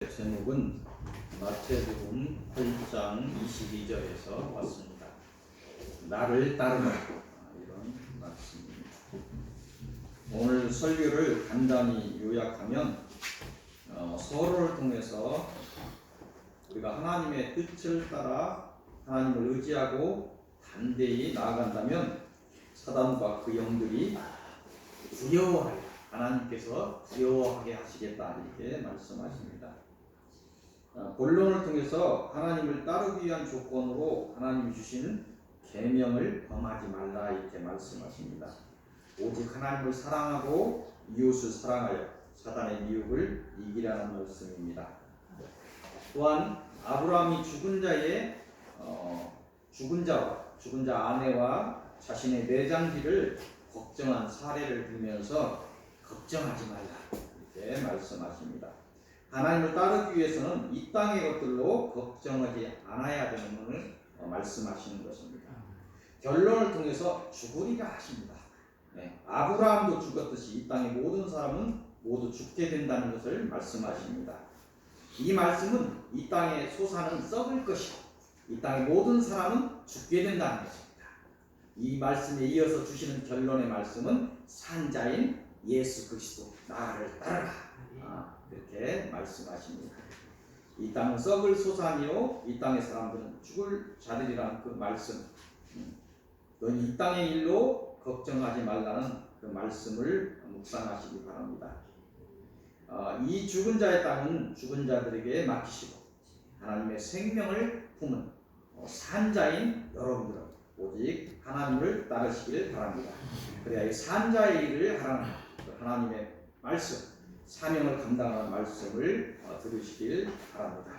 제목은 마태복음 8장 22절에서 왔습니다. 나를 따르라, 이런 말씀입니다. 오늘 설교를 간단히 요약하면 서로를 통해서 우리가 하나님의 뜻을 따라 하나님을 의지하고 담대히 나아간다면 사단과 그 영들이 두려워하리라, 하나님께서 두려워하게 하시겠다, 이렇게 말씀하십니다. 본론을 통해서 하나님을 따르기 위한 조건으로 하나님이 주신 계명을 범하지 말라, 이렇게 말씀하십니다. 오직 하나님을 사랑하고 이웃을 사랑하여 사단의 미혹을 이기라는 말씀입니다. 또한 아브라함이 죽은 자 아내와 자신의 내장기를 걱정한 사례를 들면서 걱정하지 말라, 이렇게 말씀하십니다. 하나님을 따르기 위해서는 이 땅의 것들로 걱정하지 않아야 되는 것을 말씀하시는 것입니다. 결론을 통해서 죽으리라 하십니다. 아브라함도 죽었듯이 이 땅의 모든 사람은 모두 죽게 된다는 것을 말씀하십니다. 이 말씀은 이 땅의 소산은 썩을 것이고 이 땅의 모든 사람은 죽게 된다는 것입니다. 이 말씀에 이어서 주시는 결론의 말씀은 산자인 예수 그리스도 나를 따르라, 이렇게 말씀하십니다. 이 땅은 썩을 소산이요 이 땅의 사람들은 죽을 자들이라는 그 말씀, 너는 이 땅의 일로 걱정하지 말라는 그 말씀을 묵상하시기 바랍니다. 이 죽은 자의 땅은 죽은 자들에게 맡기시고 하나님의 생명을 품은 산자인 여러분들은 오직 하나님을 따르시길 바랍니다. 그래야 이 산자의 일을 하라는 하나님의 말씀, 사명을 감당하는 말씀을 들으시길 바랍니다.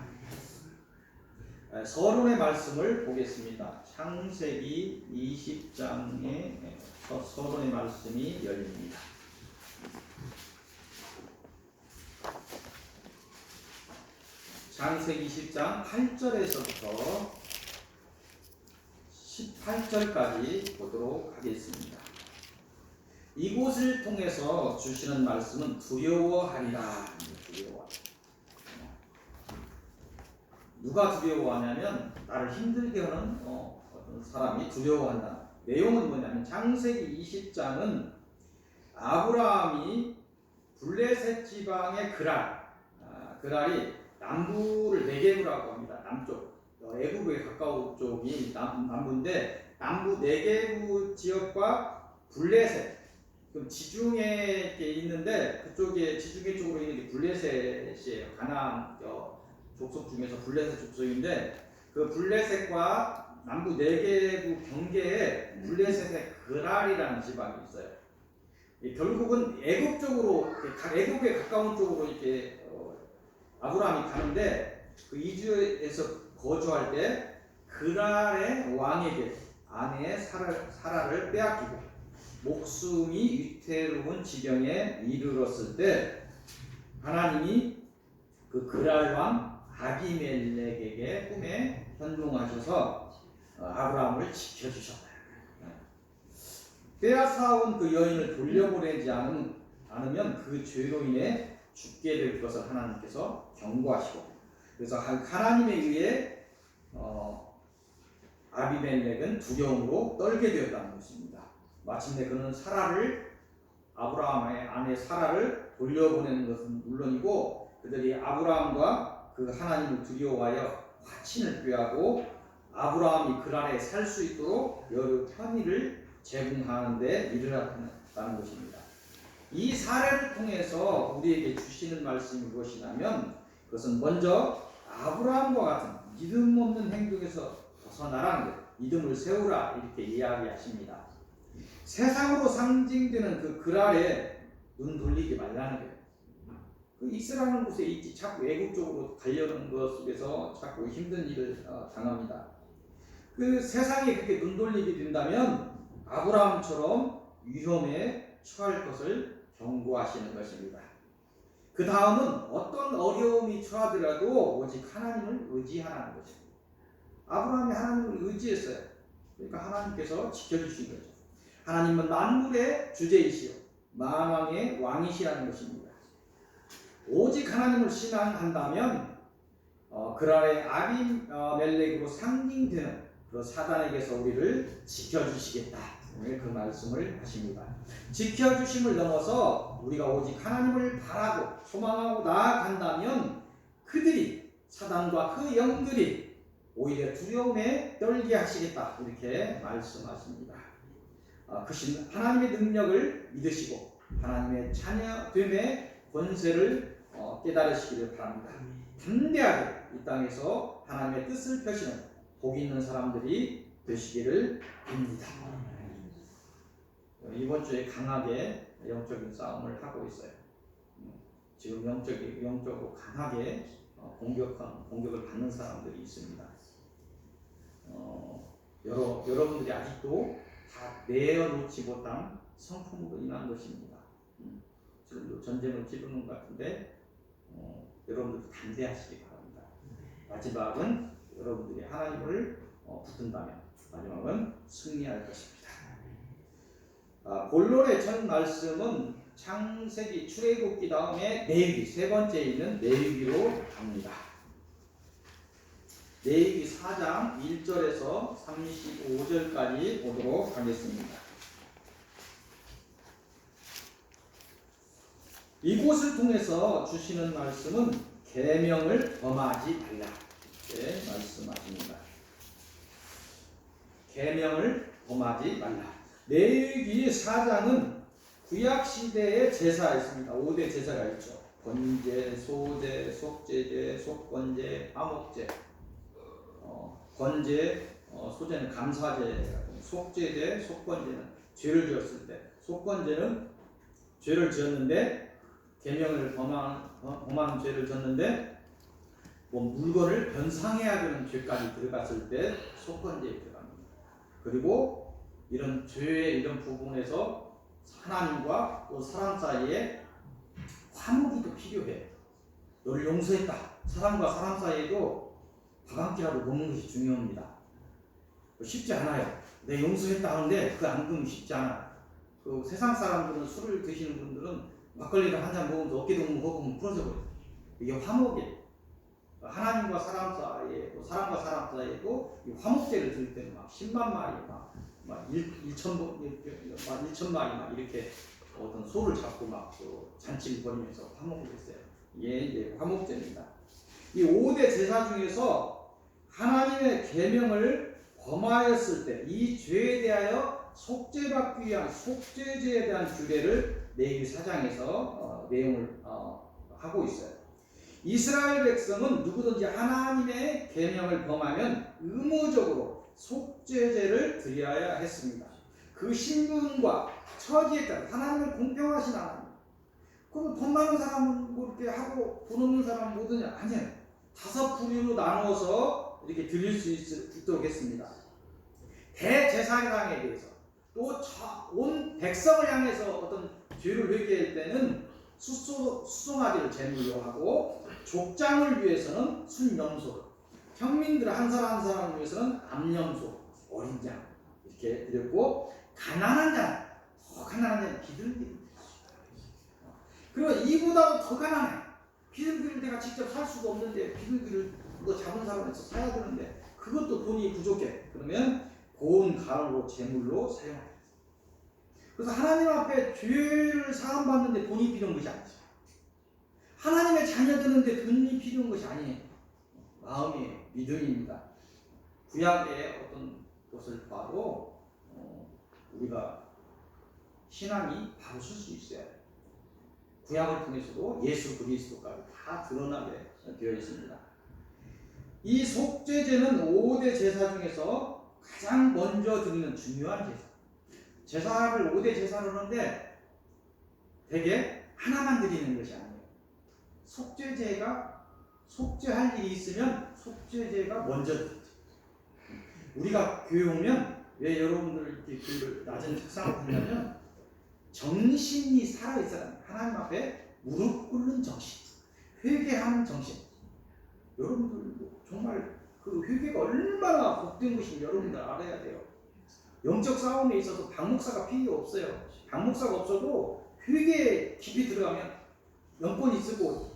서론의 말씀을 보겠습니다. 창세기 20장의 서론의 말씀이 열립니다. 창세기 20장 8절에서부터 18절까지 보도록 하겠습니다. 이곳을 통해서 주시는 말씀은 두려워하리라. 누가 두려워하냐면 나를 힘들게 하는 어떤 사람이 두려워한다. 내용은 뭐냐면 창세기 20장은 아브라함이 블레셋 지방의 그랄이 남부를 네게부라고 합니다. 남쪽 애굽에 가까운 쪽이 남부인데 남부 네게부 지역과 블레셋, 그럼 지중해에 있는데 그쪽에 지중해 쪽으로 있는 게 블레셋이에요. 가나안 족속 중에서 블레셋 족속인데 그 블레셋과 남부 네게부 경계에 블레셋의 그랄이라는 지방이 있어요. 결국은 애굽 쪽으로, 애굽에 가까운 쪽으로 이렇게 아브라함이 가는데 그 이주에서 거주할 때 그랄의 왕에게 아내의 사라를 빼앗기고 목숨이 위태로운 지경에 이르렀을 때 하나님이 그 그랄 왕 아비멜렉에게 꿈에 현몽하셔서 아브라함을 지켜주셨다. 빼앗아온 그 여인을 돌려보내지 않으면 그 죄로 인해 죽게 될 것을 하나님께서 경고하시고, 그래서 하나님에 의해 아비멜렉은 두려움으로 떨게 되었다는 것입니다. 마침내 그는 아브라함의 아내 사라를 돌려보내는 것은 물론이고 그들이 아브라함과 그 하나님을 두려워하여 화친을 꾀하고 아브라함이 그랄에 살 수 있도록 여러 편의를 제공하는 데 이르렀다는 것입니다. 이 사례를 통해서 우리에게 주시는 말씀이 무엇이냐면 그것은 먼저 아브라함과 같은 믿음 없는 행동에서 벗어나라는 것, 믿음을 세우라, 이렇게 이야기하십니다. 세상으로 상징되는 그 그랄에 눈 돌리지 말라는 거예요. 그 이스라엘 곳에 있지 자꾸 애국 쪽으로 가려는 것 속에서 자꾸 힘든 일을 당합니다. 그 세상에 그렇게 눈 돌리게 된다면 아브라함처럼 위험에 처할 것을 경고하시는 것입니다. 그 다음은 어떤 어려움이 처하더라도 오직 하나님을 의지하라는 것입니다. 아브라함이 하나님을 의지했어요. 그러니까 하나님께서 지켜주신 거죠. 하나님은 만물의 주제이시요 만왕의 왕이시라는 것입니다. 오직 하나님을 신앙한다면 그라의 아비멜렉으로 상징되는 그 사단에게서 우리를 지켜주시겠다. 오늘 그 말씀을 하십니다. 지켜주심을 넘어서 우리가 오직 하나님을 바라고 소망하고 나아간다면 그들이 사단과 그 영들이 오히려 두려움에 떨게 하시겠다. 이렇게 말씀하십니다. 그 하나님의 능력을 믿으시고 하나님의 자녀됨의 권세를 깨달으시기를 바랍니다. 담대하게 이 땅에서 하나님의 뜻을 펴시는 복 있는 사람들이 되시기를 빕니다. 이번 주에 강하게 영적인 싸움을 하고 있어요. 지금 영적으로 강하게 공격을 받는 사람들이 있습니다. 여러분들이 아직도 다 내어놓지 못한 성품으로 인한 것입니다. 지금도 전쟁을 치르는 것 같은데 여러분들 담대하시기 바랍니다. 마지막은 여러분들이 하나님을 붙든다면 마지막은 승리할 것입니다. 본론의 첫 말씀은 창세기 출애굽기 다음에 레위기 세 번째에 있는 레위기로 갑니다. 레위기 4장 1절에서 35절까지 보도록 하겠습니다. 이곳을 통해서 주시는 말씀은 계명을 범하지 말라. 이렇게 말씀하십니다. 계명을 범하지 말라. 레위기 4장은 구약시대의 제사였습니다. 5대 제사가 있죠. 번제, 소제, 속제제, 속건제, 화목제. 건제, 소제는 감사제, 속제제, 속건제는 죄를 지었을 때, 속건제는 죄를 지었는데 계명을 범한 죄를 졌는데 물건을 변상해야 되는 죄까지 들어갔을 때 속건제에 들어갑니다. 그리고 이런 죄의 이런 부분에서 하나님과 또 사람 사이에 화목이 또 필요해. 너를 용서했다. 사람과 사람 사이에도 밥 한 끼라도 먹는 것이 중요합니다. 쉽지 않아요. 내 용서했다 하는데 그 앙금이 쉽지 않아. 그 세상 사람들은 술을 드시는 분들은 막걸리를 한 잔 먹으면서 어깨동무 먹으면 부러져버려요. 이게 화목이에요. 하나님과 사람 사이에 또 사람과 사람 사이에도 이 화목제를 드릴 때는 막 10만 마리 막 1,000마리 막 이렇게 어떤 소를 잡고 막 잔치를 벌이면서 화목을 했어요. 이게 이제 화목제입니다. 이 5대 제사 중에서 하나님의 계명을 범하였을 때 이 죄에 대하여 속죄받기 위한 속죄제에 대한 규례를 레위기 4장에서 내용을 하고 있어요. 이스라엘 백성은 누구든지 하나님의 계명을 범하면 의무적으로 속죄제를 드려야 했습니다. 그 신분과 처지에 따라 하나님을 공평하신 하나님. 그럼 돈 많은 사람은 뭐 이렇게 하고 돈 없는 사람은 못 드냐? 아니에요. 5부류로 나누어서 이렇게 드릴 수 있도록 했습니다. 대제사장에 대해서 또 온 백성을 향해서 어떤 죄를 회개할 때는 수송아지를 제물로 하고 족장을 위해서는 순염소, 평민들 한 사람 한 사람을 위해서는 암염소, 어린 양 이렇게 드렸고 가난한 자, 더 가난한 자는 비둘기. 그리고 이보다도 더 가난해. 비둘기를 내가 직접 살 수가 없는데 비둘기를 잡은 사람에서 사야 되는데 그것도 돈이 부족해. 그러면 고운 가루로 제물로 사용합니다. 그래서 하나님 앞에 죄를 사함받는데 돈이 필요한 것이 아니죠. 하나님의 자녀 되는데 돈이 필요한 것이 아니에요. 마음이 믿음입니다. 구약의 어떤 것을 봐도 우리가 신앙이 바로 설 수 있어야 돼요. 구약을 통해서도 예수 그리스도까지 다 드러나게 되어 있습니다. 이 속죄제는 5대 제사 중에서 가장 먼저 드리는 중요한 제사. 제사를 5대 제사를 하는데 대개 하나만 드리는 것이 아니에요. 속죄제가 속죄할 일이 있으면 속죄제가 먼저 드리죠. 우리가 교회 오면 왜 여러분들 이렇게 낮은 책상을 보냐면 정신이 살아있어야 합니다. 하나님 앞에 무릎 꿇는 정신, 회개하는 정신. 여러분들 정말 그 회개가 얼마나 복된 것인지 여러분들 알아야 돼요. 영적 싸움에 있어서 박목사가 필요 없어요. 박목사가 없어도 회개에 깊이 들어가면 영권이 있고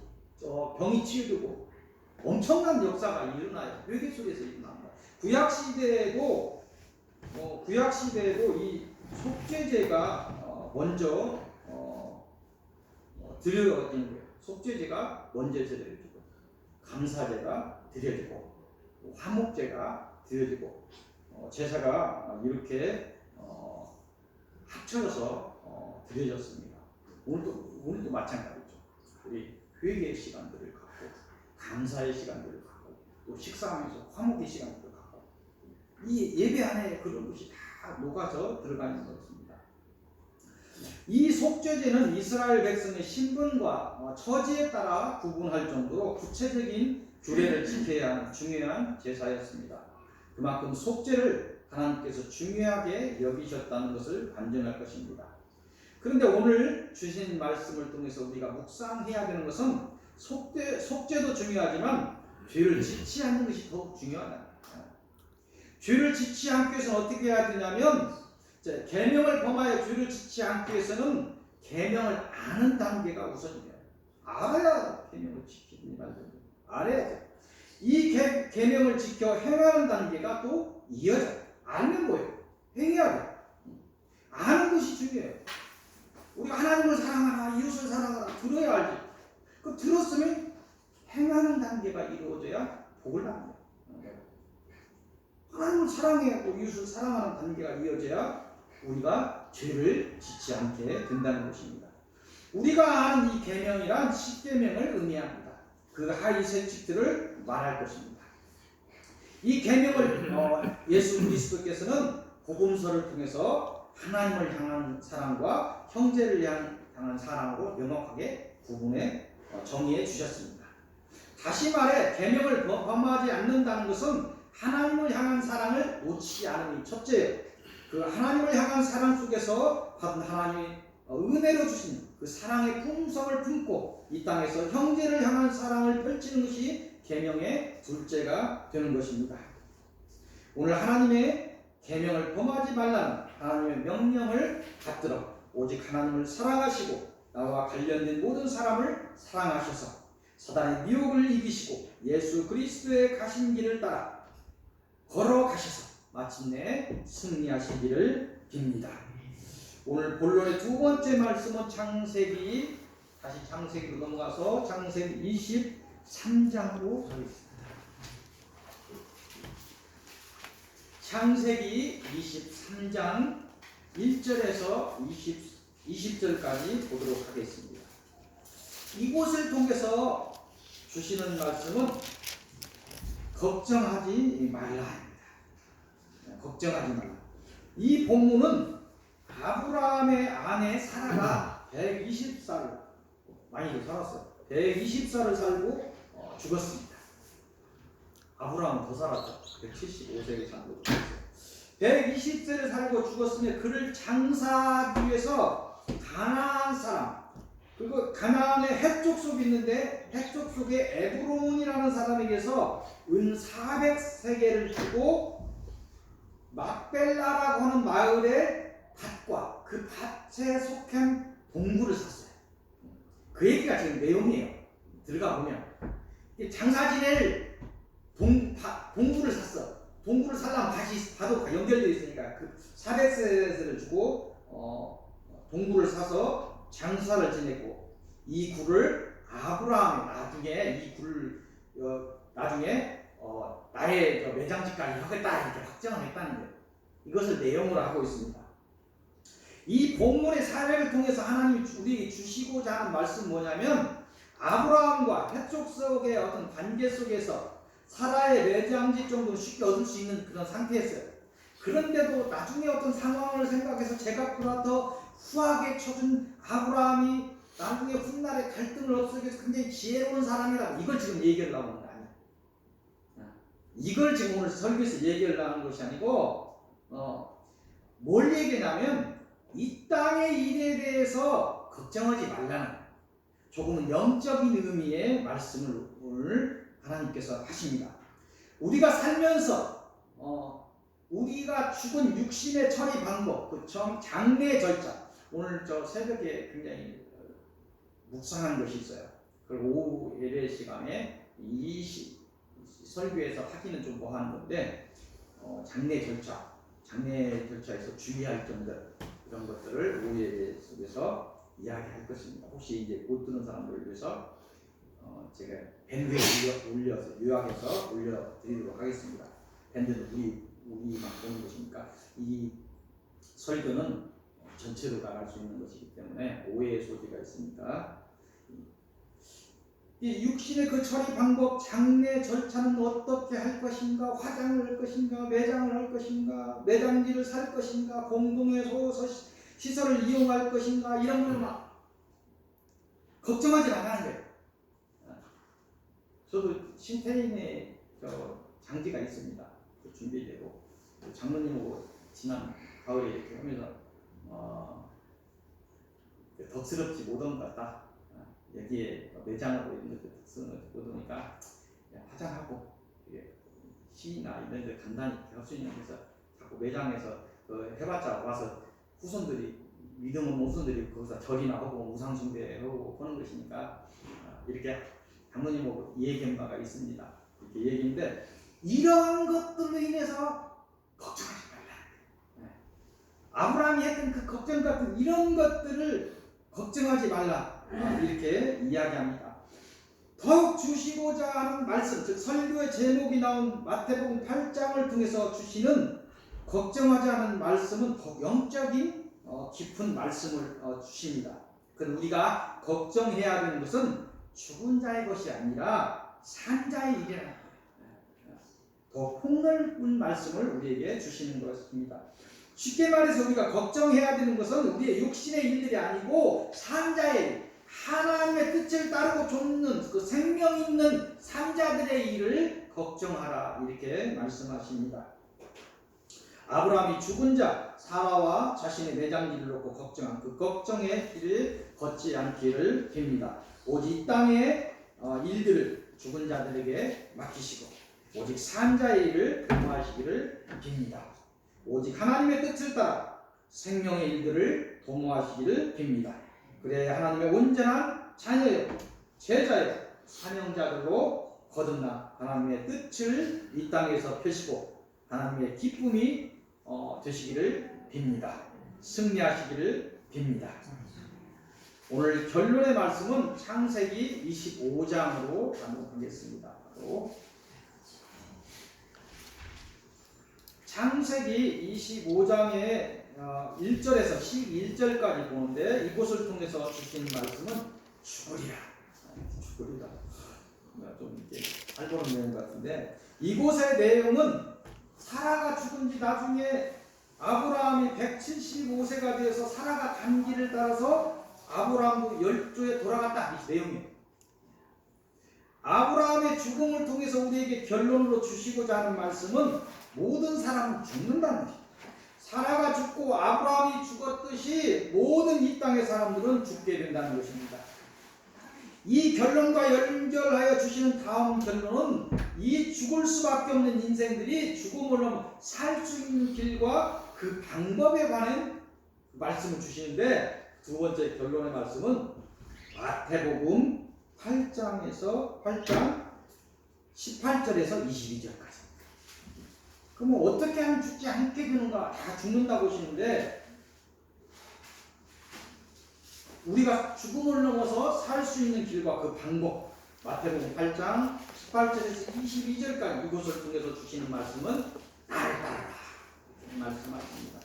병이 치유되고 엄청난 역사가 일어나요. 회개 속에서 일어납니다. 구약 시대에도 이 속죄제가 먼저 드려지는 거예요. 속죄제가 먼저 드려지고, 감사제가 드려지고, 화목제가 드려지고, 제사가 이렇게 합쳐져서 드려졌습니다. 오늘도 마찬가지죠. 우리 회개의 시간들을 갖고, 감사의 시간들을 갖고, 또 식사하면서 화목의 시간들을 갖고, 이 예배 안에 그런 것이 다 녹아서 들어가 있는 것입니다. 이 속죄제는 이스라엘 백성의 신분과 처지에 따라 구분할 정도로 구체적인 규례를 지켜야 하는 중요한 제사였습니다. 그만큼 속죄를 하나님께서 중요하게 여기셨다는 것을 반증할 것입니다. 그런데 오늘 주신 말씀을 통해서 우리가 묵상해야 되는 것은 속죄도 중요하지만 죄를 짓지 않는 것이 더욱 중요하다. 죄를 짓지 않기 위해서는 어떻게 해야 되냐면, 계명을 범하여 죄를 짓지 않기 위해서는 계명을 아는 단계가 우선이에요. 알아야 계명을 지키니 말이에요. 알아야죠. 이 계명을 지켜 행하는 단계가 또 이어져요. 알면 뭐예요? 행해야 돼요. 아는 것이 중요해요. 우리가 하나님을 사랑하라, 이웃을 사랑하라 들어야 알지. 그 들었으면 행하는 단계가 이루어져야 복을 받는 거예요. 하나님을 사랑하고 이웃을 사랑하는 단계가 이어져야 우리가 죄를 짓지 않게 된다는 것입니다. 우리가 아는 이 계명이란 10계명을 의미합니다. 그 하위 세칙들을 말할 것입니다. 이 계명을 예수 그리스도께서는 복음서를 통해서 하나님을 향한 사랑과 형제를 향한 사랑으로 명확하게 구분해 정의해 주셨습니다. 다시 말해 계명을 범하지 않는다는 것은 하나님을 향한 사랑을 놓치지 않음이 첫째예요. 그 하나님을 향한 사랑 속에서 받은 하나님의 은혜로 주신 그 사랑의 품성을 품고 이 땅에서 형제를 향한 사랑을 펼치는 것이 계명의 둘째가 되는 것입니다. 오늘 하나님의 계명을 범하지 말라는 하나님의 명령을 받들어 오직 하나님을 사랑하시고 나와 관련된 모든 사람을 사랑하셔서 사단의 미혹을 이기시고 예수 그리스도의 가신 길을 따라 걸어가셔서 마침내 승리하시기를 빕니다. 오늘 본론의 두 번째 말씀은 다시 창세기로 넘어가서 창세기 23장으로 가겠습니다. 창세기 23장 1절에서 20절까지 보도록 하겠습니다. 이곳을 통해서 주시는 말씀은 걱정하지 말라. 걱정하지 말라. 이 본문은 아브라함의 아내 사라가 120살을 많이도 살았어요. 120살을 살고 죽었습니다. 아브라함은 더 살았죠. 175세에 살고 죽었어요. 120세를 살고 죽었으며 그를 장사하기 위해서 가나안 사람, 그리고 가나안의 해쪽 속이 있는데 해쪽 속에 에브론이라는 사람에게서 은 400세겔을 주고 막벨라라고 하는 마을의 밭과 그 밭에 속한 동굴을 샀어요. 그 얘기가 지금 내용이에요. 들어가 보면 장사 지낼 동굴을 샀어. 동굴을 살려면 밭이 바로 연결되어 있으니까 그 400세를 주고 동굴을 사서 장사를 지냈고 이 굴을 아브라함이 나중에 나의 매장지까지 하겠다 이렇게 확정을 했다는 거예요. 이것을 내용으로 하고 있습니다. 이 본문의 사례를 통해서 하나님이 우리에게 주시고자 하는 말씀은 뭐냐면 아브라함과 해쪽 속의 어떤 관계 속에서 사라의 매장지 정도는 쉽게 얻을 수 있는 그런 상태였어요. 그런데도 나중에 어떤 상황을 생각해서 제가 보다 더 후하게 쳐준 아브라함이 나중에 훗날에 갈등을 없애기 위해서 굉장히 지혜로운 사람이라고 이걸 지금 얘기하려고 하는 거 아니에요. 이걸 지금 오늘 설교에서 얘기하려고 하는 것이 아니고 뭘 얘기냐면 이 땅의 일에 대해서 걱정하지 말라는 조금은 영적인 의미의 말씀을 오늘 하나님께서 하십니다. 우리가 살면서 우리가 죽은 육신의 처리 방법, 그 장례 절차, 오늘 저 새벽에 굉장히 묵상한 것이 있어요. 그리고 오후 예배 시간에 이 설교에서 하기는 좀 뭐하는 건데 장례 절차에서 주의할 점들 이런 것들을 오후 예배 속에서 이야기할 것입니다. 혹시 이제 못 듣는 사람들을 위해서 제가 밴드에 올려서 요약해서 올려드리도록 하겠습니다. 밴드는 우리만 보는 것이니까 이 설교는 전체로 나갈 수 있는 것이기 때문에 오해의 소지가 있으니까 이 육신의 그 처리 방법, 장례 절차는 어떻게 할 것인가, 화장을 할 것인가, 매장을 할 것인가, 매장지를 살 것인가, 공동의 시설을 이용할 것인가 이런 걸 막 걱정하지 말라는 거예요. 저도 신태인의 장지가 있습니다. 준비되고 장로님하고 지난 가을에 이렇게 하면서 덕스럽지 못한 것 같다. 여기에 매장하고 이런 것들 덕스러운 거 보니까 화장하고 시나 이런 데 간단히 할 수 있는 데서 자꾸 매장에서 해봤자 와서 후손들이 믿음 없는 후손들이 거기서 절이나 하고 우상숭배하고 하는 것이니까 이렇게 장로님하고 얘기한 바가 있습니다. 이렇게 얘기인데 이러한 것들로 인해서 걱정하지 말라. 아브라함이 했던 그 걱정 같은 이런 것들을 걱정하지 말라. 이렇게 이야기합니다. 더욱 주시고자 하는 말씀, 즉 설교의 제목이 나온 마태복음 8장을 통해서 주시는 걱정하지 않은 말씀은 더욱 영적인 깊은 말씀을 주십니다. 그건 우리가 걱정해야 하는 것은 죽은 자의 것이 아니라 산 자의 일이라는 거예요. 더 폭넓은 말씀을 우리에게 주시는 것입니다. 쉽게 말해서 우리가 걱정해야 되는 것은 우리의 육신의 일들이 아니고 산 자의 하나님의 뜻을 따르고 좇는 그 생명 있는 산 자들의 일을 걱정하라 이렇게 말씀하십니다. 아브라함이 죽은 자 사라와 자신의 내장기를 놓고 걱정한 그 걱정의 길을 걷지 않기를 빕니다. 오직 이 땅의 일들을 죽은 자들에게 맡기시고 오직 산 자의 일을 도모하시기를 빕니다. 오직 하나님의 뜻을 따라 생명의 일들을 도모하시기를 빕니다. 그래야 하나님의 온전한 자녀요 제자요 사명자들로 거듭나 하나님의 뜻을 이 땅에서 펴시고 하나님의 기쁨이 되시기를 빕니다. 승리하시기를 빕니다. 오늘 결론의 말씀은 창세기 25장으로 가도록 하겠습니다. 창세기 25장의 1절에서 11절까지 보는데 이곳을 통해서 주신 말씀은 죽으리라. 좀 이렇게 알고는 내용 같은데 이곳의 내용은 사라가 죽은 지 나중에 아브라함이 175세가 되어서 사라가 간 길을 따라서 아브라함도 열조에 돌아갔다 이 내용이에요. 아브라함의 죽음을 통해서 우리에게 결론으로 주시고자 하는 말씀은 모든 사람은 죽는다는 것입니다. 사라가 죽고 아브라함이 죽었듯이 모든 이 땅의 사람들은 죽게 된다는 것입니다. 이 결론과 연결하여 주시는 다음 결론은 이 죽을 수밖에 없는 인생들이 죽음을 넘어 살 수 있는 길과 그 방법에 관한 말씀을 주시는데 두 번째 결론의 말씀은 마태복음 8장 18절에서 22절까지. 그러면 어떻게 하면 죽지 않게 되는가? 다 죽는다고 하시는데 우리가 죽음을 넘어서 살 수 있는 길과 그 방법 마태복음 8장 18절에서 22절까지 이곳을 통해서 주시는 말씀은 나를 따르라 말씀하십니다.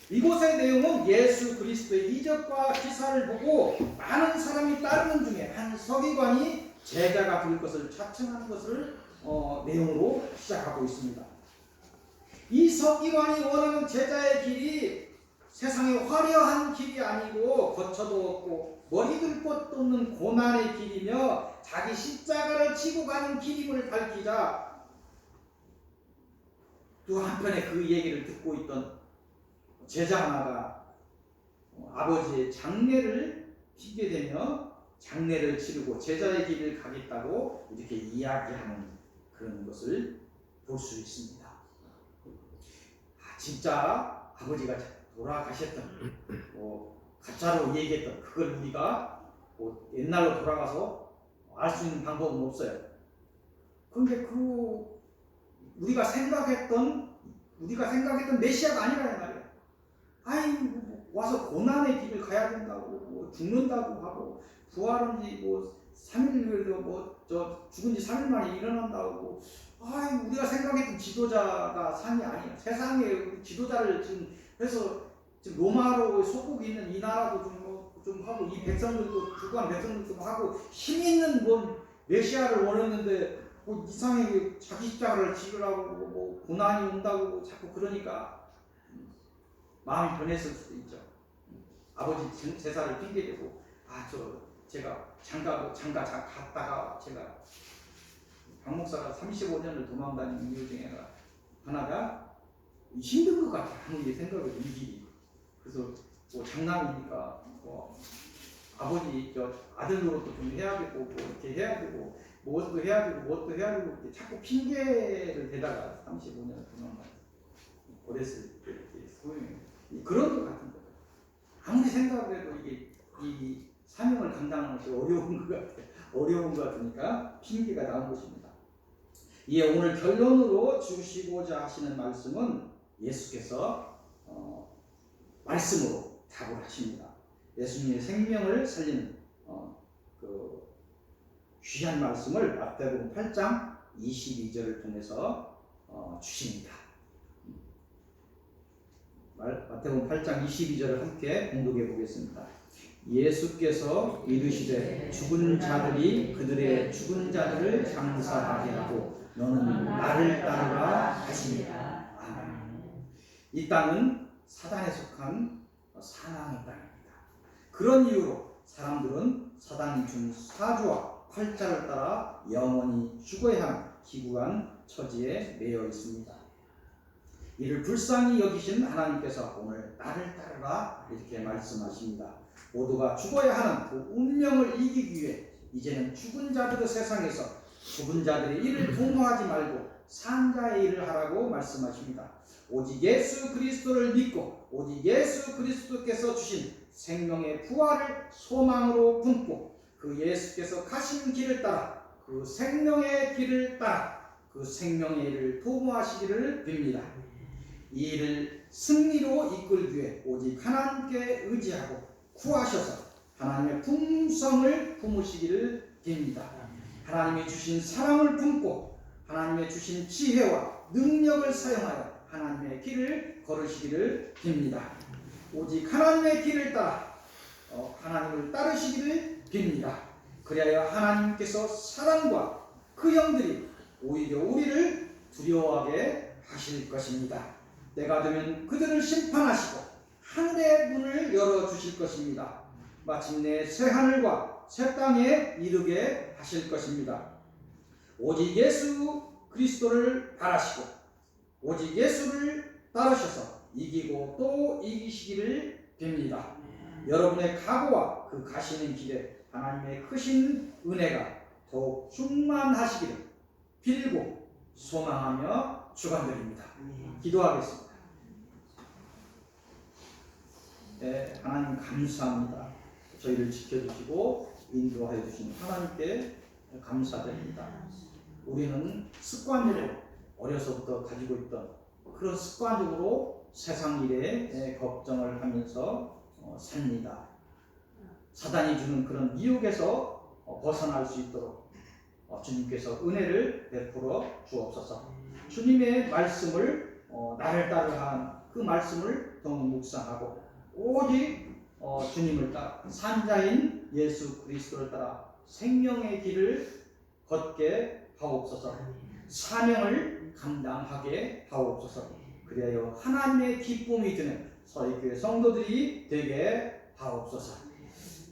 이곳의 내용은 예수 그리스도의 이적과 기사를 보고 많은 사람이 따르는 중에 한 서기관이 제자가 될 것을 자청하는 것을 내용으로 시작하고 있습니다. 이 서기관이 원하는 제자의 길이 세상의 화려한 길이 아니고 거처도 없고 머리 들 곳도 없는 고난의 길이며 자기 십자가를 지고 가는 길임을 밝히자 또 한편에 그 얘기를 듣고 있던 제자 하나가 아버지의 장례를 핑계 대며 장례를 치르고 제자의 길을 가겠다고 이렇게 이야기하는 그런 것을 볼 수 있습니다. 진짜 아버지가 돌아가셨던 가짜로 얘기했던 그걸 우리가 옛날로 돌아가서 알 수 있는 방법은 없어요. 근데 우리가 생각했던 메시아가 아니라 말이야. 아이 와서 고난의 길을 가야 된다고 뭐 죽는다고 하고 부활은 뭐 3일 뭐저 죽은 지 3일 만에 일어난다고. 아이 우리가 생각했던 지도자가 상이 아니야. 세상에 지도자를 지금 해서 지금 로마로 속국이 있는 이 나라도 좀 하고 이 백성들도 주관 백성들도 하고 힘 있는 뭔 메시아를 원했는데 뭐 이상하게 자기 십자가를 지으라고 뭐 고난이 온다고 자꾸 그러니까 마음이 변했을 수도 있죠. 아버지 제사를 핑계대고 제가 장가 갔다가 제가 박 목사가 35년을 도망다니는 이유 중에 하나가 힘든 것 같아. 아무리 생각해도 이 길이. 그래서 뭐 장남이니까 아버지 아들 노릇도 좀 해야 되고 뭐 이렇게 해야 되고 무엇도 해야 되고 이렇게 자꾸 핑계를 대다가 35년을 도망다녔어요. 어렸을 때 이렇게 소용이 그런 것 같은 거예요. 아무리 생각을 해도 이게 이 사명을 감당하는 것이 어려운 것 같으니까 핑계가 나온 것입니다. 이에 오늘 결론으로 주시고자 하시는 말씀은 예수께서 말씀으로 답을 하십니다. 예수님의 생명을 살리는 그 귀한 말씀을 마태복음 8장 22절을 통해서 주십니다. 마태복음 8장 22절을 함께 공독해 보겠습니다. 예수께서 이르시되 죽은 자들이 그들의 죽은 자들을 장사하게 하고 너는 나를 따르라 하시니라. 아멘. 이 땅은 사단에 속한 사망의 땅입니다. 그런 이유로 사람들은 사단이 준 사주와 팔자를 따라 영원히 죽어야 하는 기구한 처지에 매여 있습니다. 이를 불쌍히 여기신 하나님께서 오늘 나를 따르라 이렇게 말씀하십니다. 모두가 죽어야 하는 그 운명을 이기기 위해 이제는 죽은 자들의 세상에서 죽은 자들의 일을 동무하지 말고 산 자의 일을 하라고 말씀하십니다. 오직 예수 그리스도를 믿고 오직 예수 그리스도께서 주신 생명의 부활을 소망으로 품고 그 예수께서 가신 길을 따라 그 생명의 길을 따라 그 생명의 일을 도모하시기를 빕니다. 이 일을 승리로 이끌기 위해 오직 하나님께 의지하고 구하셔서 하나님의 품성을 품으시기를 빕니다. 하나님이 주신 사랑을 품고 하나님의 주신 지혜와 능력을 사용하여 하나님의 길을 걸으시기를 빕니다. 오직 하나님의 길을 따라 하나님을 따르시기를 빕니다. 그리하여 하나님께서 사랑과 그 영들이 오히려 우리를 두려워하게 하실 것입니다. 때가 되면 그들을 심판하시고 하늘의 문을 열어주실 것입니다. 마침내 새 하늘과 새 땅에 이르게 하실 것입니다. 오직 예수 그리스도를 바라시고 오직 예수를 따르셔서 이기고 또 이기시기를 빕니다. 여러분의 각오와 그 가시는 길에 하나님의 크신 은혜가 더욱 충만하시기를 빌고 소망하며 축원드립니다. 기도하겠습니다. 네, 하나님 감사합니다. 저희를 지켜주시고 인도하여 주신 하나님께 감사드립니다. 우리는 습관적으로 어려서부터 가지고 있던 그런 습관적으로 세상 일에 걱정을 하면서 삽니다. 사단이 주는 그런 미혹에서 벗어날 수 있도록 주님께서 은혜를 베풀어 주옵소서. 주님의 말씀을 나를 따르한 그 말씀을 더욱 묵상하고 오직 주님을 따라 산자인 예수 그리스도를 따라 생명의 길을 걷게 하옵소서. 사명을 감당하게 하옵소서. 그리하여 하나님의 기쁨이 드는 서희교회 성도들이 되게 하옵소서.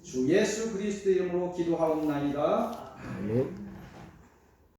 주 예수 그리스도 이름으로 기도하옵나이다. 아멘.